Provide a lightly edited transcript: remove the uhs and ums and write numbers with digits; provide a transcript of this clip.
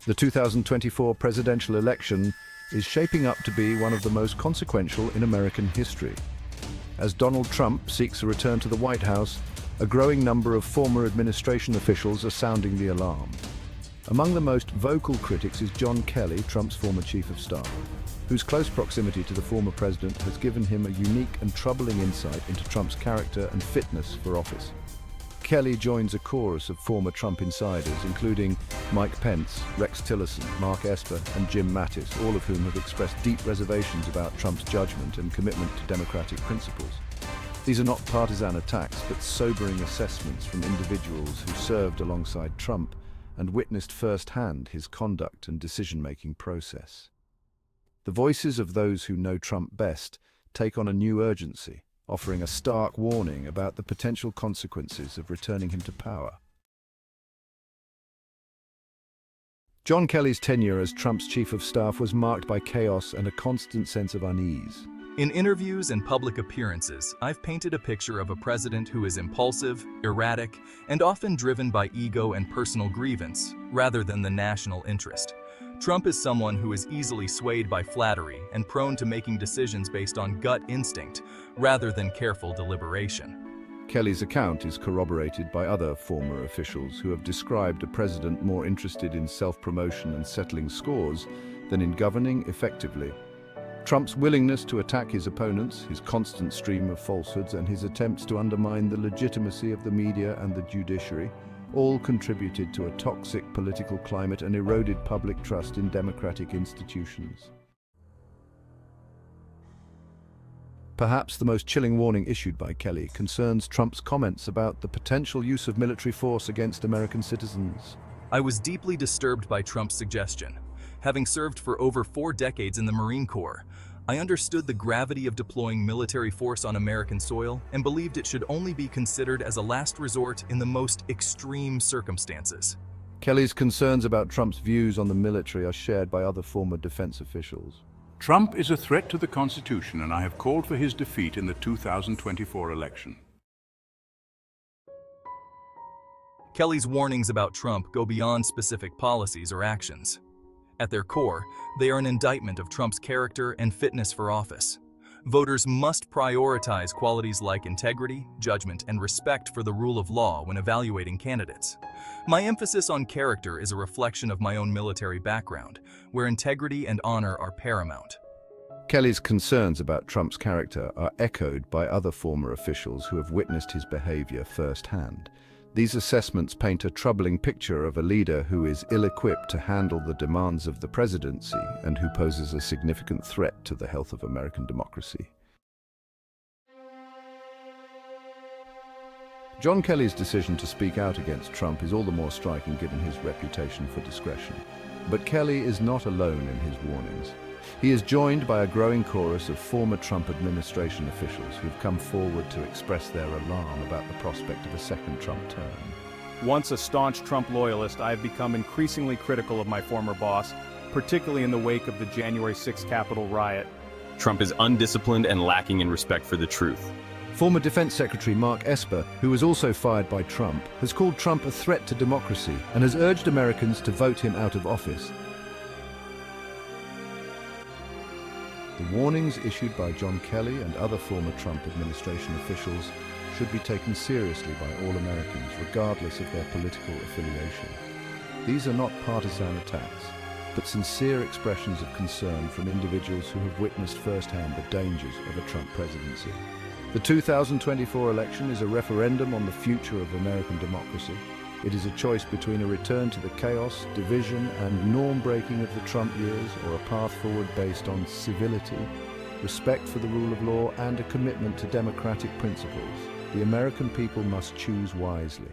The 2024 presidential election is shaping up to be one of the most consequential in American history. As Donald Trump seeks a return to the White House, a growing number of former administration officials are sounding the alarm. Among the most vocal critics is John Kelly, Trump's former chief of staff, whose close proximity to the former president has given him a unique and troubling insight into Trump's character and fitness for office. Kelly joins a chorus of former Trump insiders, including Mike Pence, Rex Tillerson, Mark Esper, and Jim Mattis, all of whom have expressed deep reservations about Trump's judgment and commitment to democratic principles. These are not partisan attacks, but sobering assessments from individuals who served alongside Trump and witnessed firsthand his conduct and decision-making process. The voices of those who know Trump best take on a new urgency, offering a stark warning about the potential consequences of returning him to power. John Kelly's tenure as Trump's chief of staff was marked by chaos and a constant sense of unease. In interviews and public appearances, I've painted a picture of a president who is impulsive, erratic, and often driven by ego and personal grievance, rather than the national interest. Trump is someone who is easily swayed by flattery and prone to making decisions based on gut instinct, rather than careful deliberation. Kelly's account is corroborated by other former officials who have described a president more interested in self-promotion and settling scores than in governing effectively. Trump's willingness to attack his opponents, his constant stream of falsehoods, and his attempts to undermine the legitimacy of the media and the judiciary all contributed to a toxic political climate and eroded public trust in democratic institutions. Perhaps the most chilling warning issued by Kelly concerns Trump's comments about the potential use of military force against American citizens. I was deeply disturbed by Trump's suggestion. Having served for over 4 decades in the Marine Corps, I understood the gravity of deploying military force on American soil and believed it should only be considered as a last resort in the most extreme circumstances. Kelly's concerns about Trump's views on the military are shared by other former defense officials. Trump is a threat to the Constitution, and I have called for his defeat in the 2024 election. Kelly's warnings about Trump go beyond specific policies or actions. At their core, they are an indictment of Trump's character and fitness for office. Voters must prioritize qualities like integrity, judgment, and respect for the rule of law when evaluating candidates. My emphasis on character is a reflection of my own military background, where integrity and honor are paramount. Kelly's concerns about Trump's character are echoed by other former officials who have witnessed his behavior firsthand. These assessments paint a troubling picture of a leader who is ill-equipped to handle the demands of the presidency and who poses a significant threat to the health of American democracy. John Kelly's decision to speak out against Trump is all the more striking given his reputation for discretion. But Kelly is not alone in his warnings. He is joined by a growing chorus of former Trump administration officials who've come forward to express their alarm about the prospect of a second Trump term. Once a staunch Trump loyalist, I have become increasingly critical of my former boss, particularly in the wake of the January 6th Capitol riot. Trump is undisciplined and lacking in respect for the truth. Former Defense Secretary Mark Esper, who was also fired by Trump, has called Trump a threat to democracy and has urged Americans to vote him out of office. The warnings issued by John Kelly and other former Trump administration officials should be taken seriously by all Americans, regardless of their political affiliation. These are not partisan attacks, but sincere expressions of concern from individuals who have witnessed firsthand the dangers of a Trump presidency. The 2024 election is a referendum on the future of American democracy. It is a choice between a return to the chaos, division, and norm-breaking of the Trump years, or a path forward based on civility, respect for the rule of law, and a commitment to democratic principles. The American people must choose wisely.